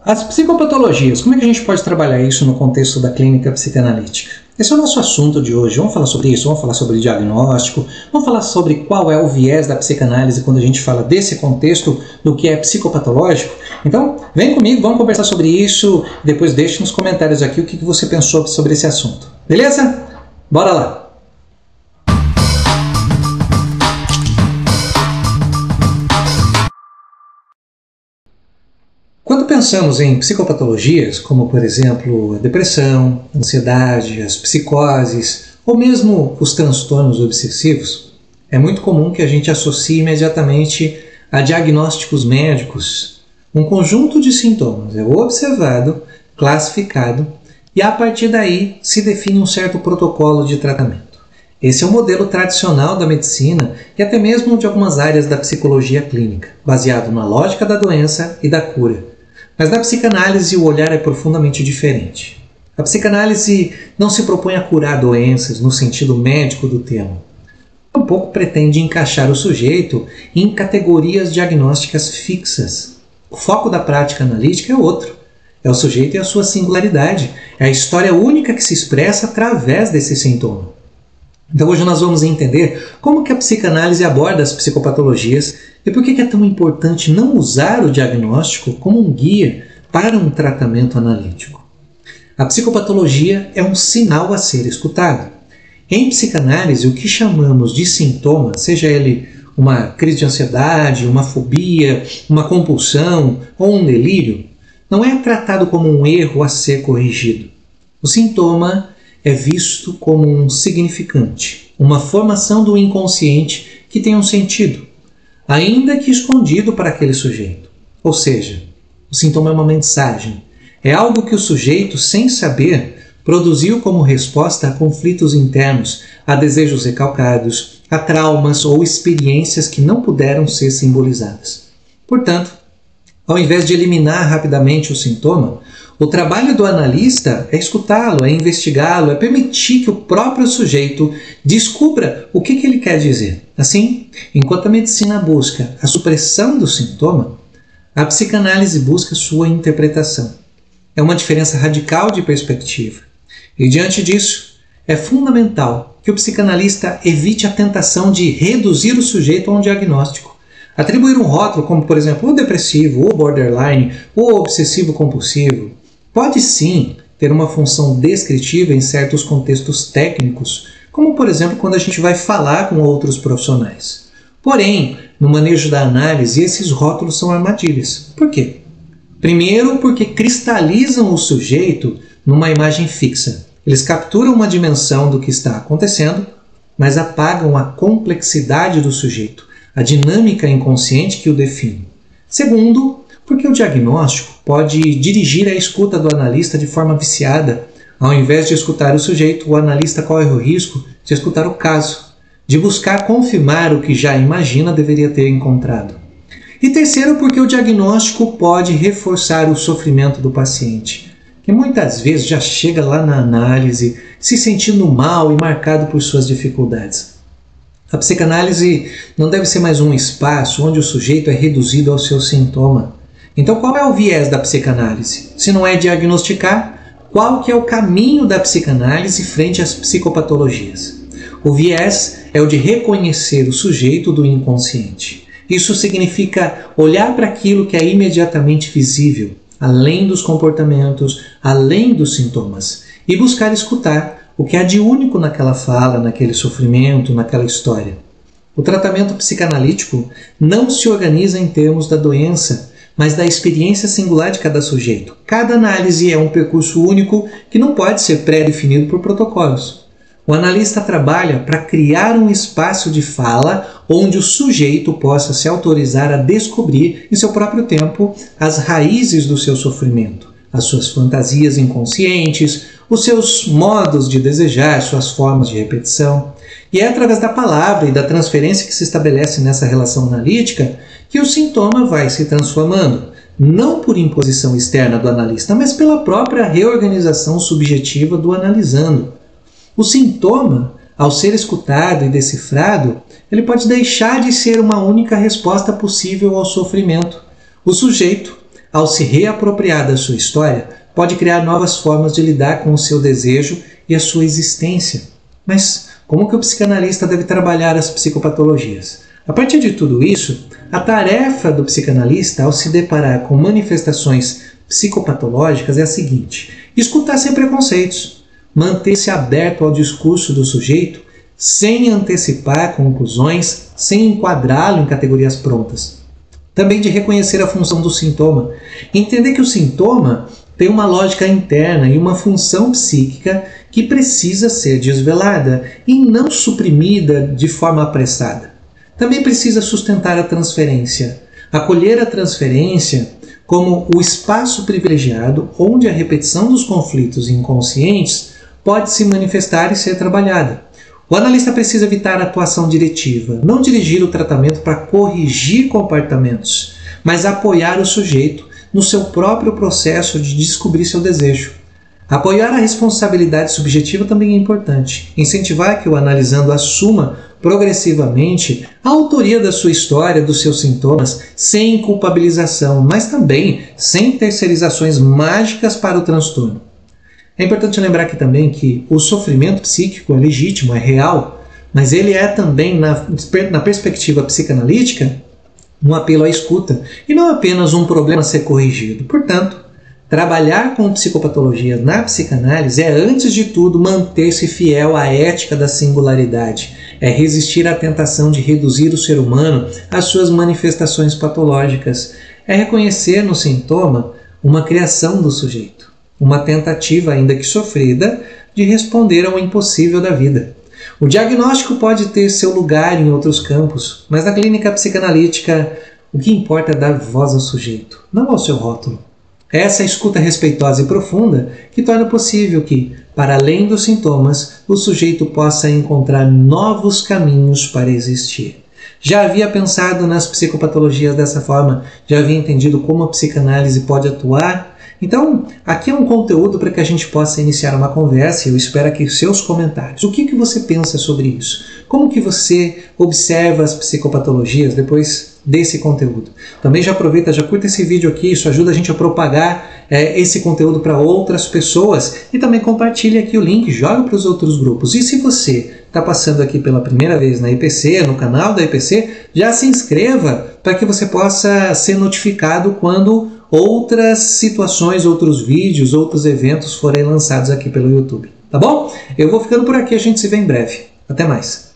As psicopatologias, como é que a gente pode trabalhar isso no contexto da clínica psicanalítica? Esse é o nosso assunto de hoje. Vamos falar sobre isso, vamos falar sobre diagnóstico, vamos falar sobre qual é o viés da psicanálise quando a gente fala desse contexto do que é psicopatológico. Então, vem comigo, vamos conversar sobre isso, depois deixe nos comentários aqui o que você pensou sobre esse assunto. Beleza? Bora lá! Quando pensamos em psicopatologias, como por exemplo a depressão, a ansiedade, as psicoses ou mesmo os transtornos obsessivos, é muito comum que a gente associe imediatamente a diagnósticos médicos. Um conjunto de sintomas é observado, classificado e a partir daí se define um certo protocolo de tratamento. Esse é o modelo tradicional da medicina e até mesmo de algumas áreas da psicologia clínica, baseado na lógica da doença e da cura. Mas na psicanálise o olhar é profundamente diferente. A psicanálise não se propõe a curar doenças no sentido médico do termo. Tampouco pretende encaixar o sujeito em categorias diagnósticas fixas. O foco da prática analítica é outro. É o sujeito e a sua singularidade. É a história única que se expressa através desse sintoma. Então hoje nós vamos entender como que a psicanálise aborda as psicopatologias e por que é tão importante não usar o diagnóstico como um guia para um tratamento analítico. A psicopatologia é um sinal a ser escutado. Em psicanálise, o que chamamos de sintoma, seja ele uma crise de ansiedade, uma fobia, uma compulsão ou um delírio, não é tratado como um erro a ser corrigido. O sintoma é visto como um significante, uma formação do inconsciente que tem um sentido, ainda que escondido para aquele sujeito. Ou seja, o sintoma é uma mensagem, é algo que o sujeito, sem saber, produziu como resposta a conflitos internos, a desejos recalcados, a traumas ou experiências que não puderam ser simbolizadas. Portanto, ao invés de eliminar rapidamente o sintoma, o trabalho do analista é escutá-lo, é investigá-lo, é permitir que o próprio sujeito descubra o que ele quer dizer. Assim, enquanto a medicina busca a supressão do sintoma, a psicanálise busca sua interpretação. É uma diferença radical de perspectiva. E diante disso, é fundamental que o psicanalista evite a tentação de reduzir o sujeito a um diagnóstico. Atribuir um rótulo como, por exemplo, o depressivo, o borderline, ou obsessivo-compulsivo, pode sim ter uma função descritiva em certos contextos técnicos, como por exemplo quando a gente vai falar com outros profissionais. Porém, no manejo da análise, esses rótulos são armadilhas. Por quê? Primeiro, porque cristalizam o sujeito numa imagem fixa. Eles capturam uma dimensão do que está acontecendo, mas apagam a complexidade do sujeito, a dinâmica inconsciente que o define. Segundo, porque o diagnóstico pode dirigir a escuta do analista de forma viciada. Ao invés de escutar o sujeito, o analista corre o risco de escutar o caso, de buscar confirmar o que já imagina deveria ter encontrado. E terceiro, porque o diagnóstico pode reforçar o sofrimento do paciente, que muitas vezes já chega lá na análise se sentindo mal e marcado por suas dificuldades. A psicanálise não deve ser mais um espaço onde o sujeito é reduzido ao seu sintoma. Então qual é o viés da psicanálise? Se não é diagnosticar, qual que é o caminho da psicanálise frente às psicopatologias? O viés é o de reconhecer o sujeito do inconsciente. Isso significa olhar para aquilo que é imediatamente visível, além dos comportamentos, além dos sintomas, e buscar escutar o que há de único naquela fala, naquele sofrimento, naquela história. O tratamento psicanalítico não se organiza em termos da doença, mas da experiência singular de cada sujeito. Cada análise é um percurso único que não pode ser pré-definido por protocolos. O analista trabalha para criar um espaço de fala onde o sujeito possa se autorizar a descobrir, em seu próprio tempo, as raízes do seu sofrimento, as suas fantasias inconscientes, os seus modos de desejar, suas formas de repetição. E é através da palavra e da transferência que se estabelece nessa relação analítica que o sintoma vai se transformando, não por imposição externa do analista, mas pela própria reorganização subjetiva do analisando. O sintoma, ao ser escutado e decifrado, ele pode deixar de ser uma única resposta possível ao sofrimento. O sujeito, ao se reapropriar da sua história, pode criar novas formas de lidar com o seu desejo e a sua existência. Mas como que o psicanalista deve trabalhar as psicopatologias? A partir de tudo isso, a tarefa do psicanalista ao se deparar com manifestações psicopatológicas é a seguinte: escutar sem preconceitos, manter-se aberto ao discurso do sujeito, sem antecipar conclusões, sem enquadrá-lo em categorias prontas. Também de reconhecer a função do sintoma, entender que o sintoma tem uma lógica interna e uma função psíquica que precisa ser desvelada e não suprimida de forma apressada. Também precisa sustentar a transferência, acolher a transferência como o espaço privilegiado onde a repetição dos conflitos inconscientes pode se manifestar e ser trabalhada. O analista precisa evitar a atuação diretiva, não dirigir o tratamento para corrigir comportamentos, mas apoiar o sujeito no seu próprio processo de descobrir seu desejo. Apoiar a responsabilidade subjetiva também é importante. Incentivar que o analisando assuma progressivamente a autoria da sua história, dos seus sintomas, sem culpabilização, mas também sem terceirizações mágicas para o transtorno. É importante lembrar aqui também que o sofrimento psíquico é legítimo, é real, mas ele é também, na perspectiva psicanalítica, um apelo à escuta e não apenas um problema a ser corrigido. Portanto, trabalhar com psicopatologia na psicanálise é, antes de tudo, manter-se fiel à ética da singularidade, é resistir à tentação de reduzir o ser humano às suas manifestações patológicas, é reconhecer no sintoma uma criação do sujeito, uma tentativa, ainda que sofrida, de responder ao impossível da vida. O diagnóstico pode ter seu lugar em outros campos, mas na clínica psicanalítica o que importa é dar voz ao sujeito, não ao seu rótulo. É essa escuta respeitosa e profunda que torna possível que, para além dos sintomas, o sujeito possa encontrar novos caminhos para existir. Já havia pensado nas psicopatologias dessa forma? Já havia entendido como a psicanálise pode atuar? Então, aqui é um conteúdo para que a gente possa iniciar uma conversa e eu espero aqui seus comentários. O que você pensa sobre isso? Como que você observa as psicopatologias depois desse conteúdo? Também já aproveita, já curta esse vídeo aqui, isso ajuda a gente a propagar esse conteúdo para outras pessoas e também compartilhe aqui o link, joga para os outros grupos. E se você está passando aqui pela primeira vez na IPC, no canal da IPC, já se inscreva para que você possa ser notificado quando outras situações, outros vídeos, outros eventos forem lançados aqui pelo YouTube. Tá bom? Eu vou ficando por aqui, a gente se vê em breve. Até mais!